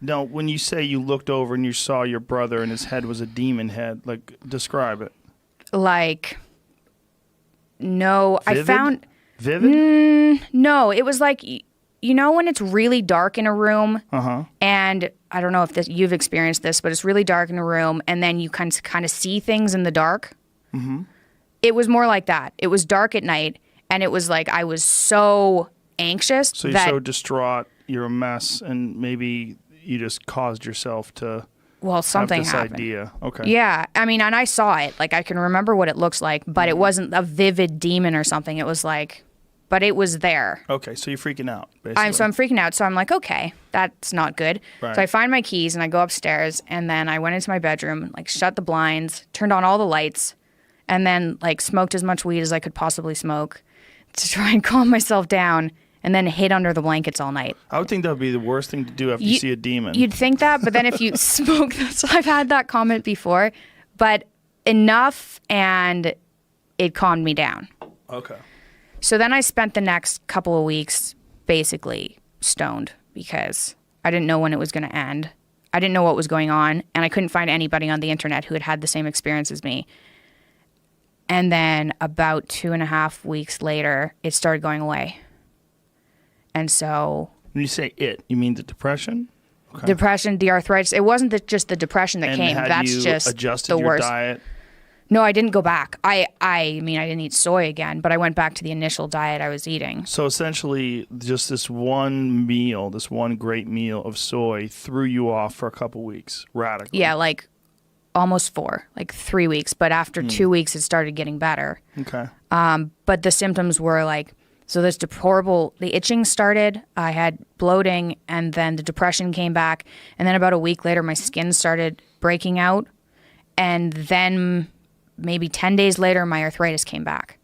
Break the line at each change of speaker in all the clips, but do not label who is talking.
Now, when you say you looked over and you saw your brother and his head was a demon head, like, describe it.
Like, no,
Vivid?
I found...
Vivid?
No, it was like, you know when it's really dark in a room? And I don't know if you've experienced this, but it's really dark in a room and then you kind of see things in the dark? It was more like that. It was dark at night and it was like I was so anxious.
So you're so distraught, you're a mess, and maybe you just caused yourself to
something
have this
happened.
idea. Okay.
Yeah, I mean, and I saw it. Like, I can remember what it looks like, but it wasn't a vivid demon or something. It was like, but it was there.
Okay, so you're freaking out, basically.
So I'm freaking out. So I'm like, okay, that's not good.
Right.
So I find my keys and I go upstairs and then I went into my bedroom, like shut the blinds, turned on all the lights, and then like smoked as much weed as I could possibly smoke to try and calm myself down. And then hid under the blankets all night.
I would think that would be the worst thing to do after you see a demon.
You'd think that, but then if you smoke, so I've had that comment before, but enough and it calmed me down.
Okay.
So then I spent the next couple of weeks basically stoned because I didn't know when it was going to end. I didn't know what was going on, and I couldn't find anybody on the internet who had had the same experience as me. And then about 2.5 weeks later, it started going away. And so...
When you say it, you mean the depression? Okay.
Depression, the arthritis. It wasn't just the depression that came. That's
you
just
adjusted
the
your
worst.
diet?
No, I didn't go back. I mean, I didn't eat soy again, but I went back to the initial diet I was eating.
So essentially, just this one meal, this one great meal of soy threw you off for a couple weeks, radically.
Yeah, like almost 4, like 3 weeks. But after 2 weeks, it started getting better.
Okay.
But the symptoms were like, so this the itching started, I had bloating, and then the depression came back. And then about a week later, my skin started breaking out. And then maybe 10 days later, my arthritis came back.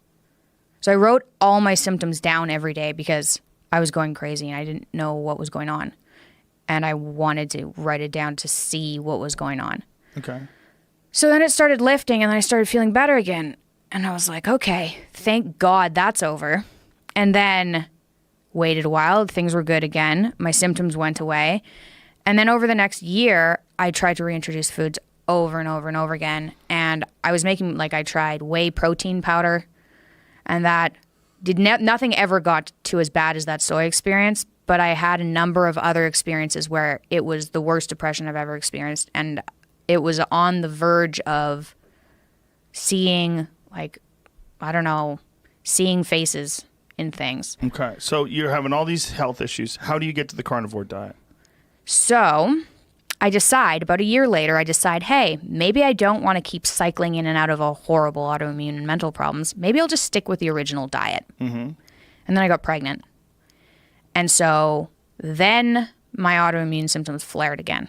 So I wrote all my symptoms down every day because I was going crazy and I didn't know what was going on. And I wanted to write it down to see what was going on.
Okay.
So then it started lifting and then I started feeling better again. And I was like, okay, thank God that's over. And then waited a while. Things were good again. My symptoms went away. And then over the next year, I tried to reintroduce foods over and over and over again. And I was making, like, I tried whey protein powder. And that nothing ever got to as bad as that soy experience. But I had a number of other experiences where it was the worst depression I've ever experienced. And it was on the verge of seeing, like, I don't know, seeing faces in things.
Okay. So you're having all these health issues. How do you get to the carnivore diet?
So I decide, about a year later, hey, maybe I don't want to keep cycling in and out of a horrible autoimmune and mental problems. Maybe I'll just stick with the original diet. And then I got pregnant. And so then my autoimmune symptoms flared again.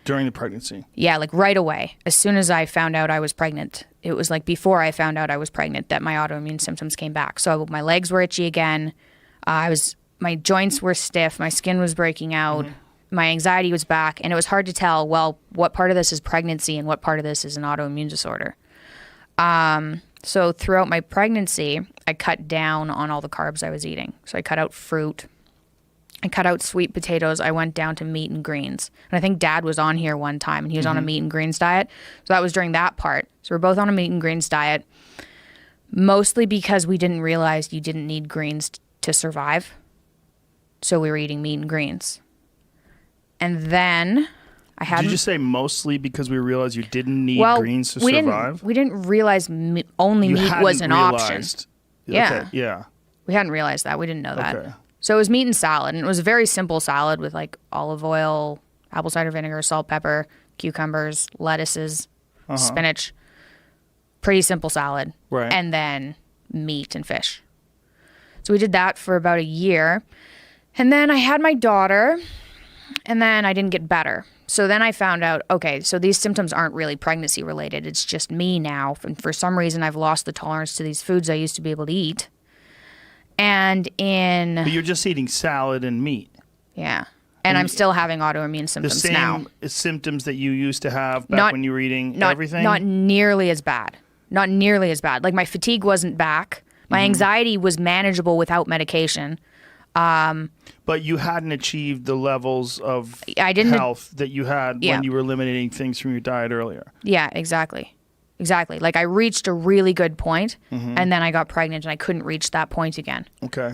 During the pregnancy?
Yeah, like right away. As soon as I found out I was pregnant, it was like before I found out I was pregnant that my autoimmune symptoms came back. So my legs were itchy again. My joints were stiff. My skin was breaking out. My anxiety was back. And it was hard to tell, well, what part of this is pregnancy and what part of this is an autoimmune disorder. So throughout my pregnancy, I cut down on all the carbs I was eating. So I cut out fruit. I cut out sweet potatoes. I went down to meat and greens. And I think Dad was on here one time and he was on a meat and greens diet. So that was during that part. So we're both on a meat and greens diet, mostly because we didn't realize you didn't need greens to survive. So we were eating meat and greens. And then I had...
Did you just say mostly because we realized you didn't need greens to
we
survive?
We didn't realize only meat was an option. Yeah.
Okay, yeah.
We hadn't realized that. We didn't know that.
Okay.
So it was meat and salad, and it was a very simple salad with like olive oil, apple cider vinegar, salt, pepper, cucumbers, lettuces, spinach. Pretty simple salad.
Right.
And then meat and fish. So we did that for about a year. And then I had my daughter, and then I didn't get better. So then I found out, okay, so these symptoms aren't really pregnancy related. It's just me now. And for some reason, I've lost the tolerance to these foods I used to be able to eat. But
you're just eating salad and meat.
Yeah. And I'm still having autoimmune symptoms now.
The same symptoms that you used to have back when you were eating everything?
Not nearly as bad. Not nearly as bad. Like my fatigue wasn't back. My anxiety was manageable without medication.
But you hadn't achieved the levels of health that you had when you were eliminating things from your diet earlier.
Yeah, exactly. Exactly. Like I reached a really good point, and then I got pregnant and I couldn't reach that point again.
Okay.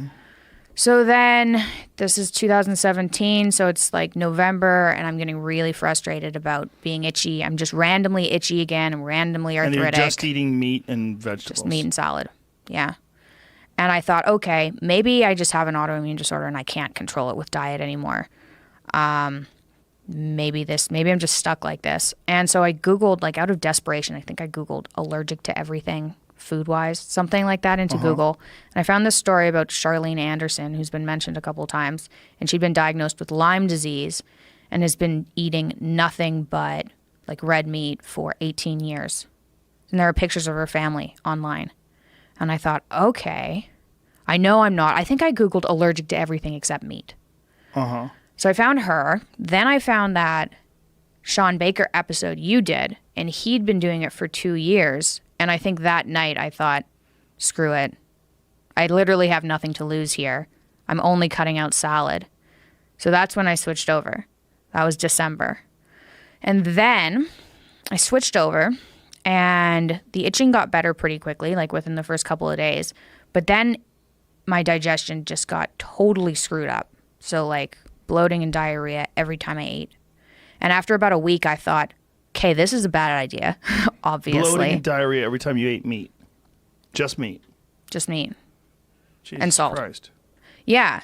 So then this is 2017, so it's like November, and I'm getting really frustrated about being itchy. I'm just randomly itchy again. I'm randomly arthritic.
And you're just eating meat and vegetables.
Just meat and salad. Yeah. And I thought, okay, maybe I just have an autoimmune disorder and I can't control it with diet anymore. Maybe I'm just stuck like this. And so I Googled, like out of desperation, I think I Googled allergic to everything food-wise, something like that into Google. And I found this story about Charlene Anderson, who's been mentioned a couple of times. And she'd been diagnosed with Lyme disease and has been eating nothing but like red meat for 18 years. And there are pictures of her family online. And I thought, okay, I know I'm not. I think I Googled allergic to everything except meat. So I found her. Then I found that Sean Baker episode you did, and he'd been doing it for 2 years. And I think that night I thought, screw it. I literally have nothing to lose here. I'm only cutting out salad. So that's when I switched over. That was December. And then I switched over, and the itching got better pretty quickly, like within the first couple of days. But then my digestion just got totally screwed up. So like bloating and diarrhea every time I ate. And after about a week, I thought, okay, this is a bad idea, obviously.
Bloating and diarrhea every time you ate meat. Just meat.
Just meat.
Jesus
and salt.
Christ.
Yeah.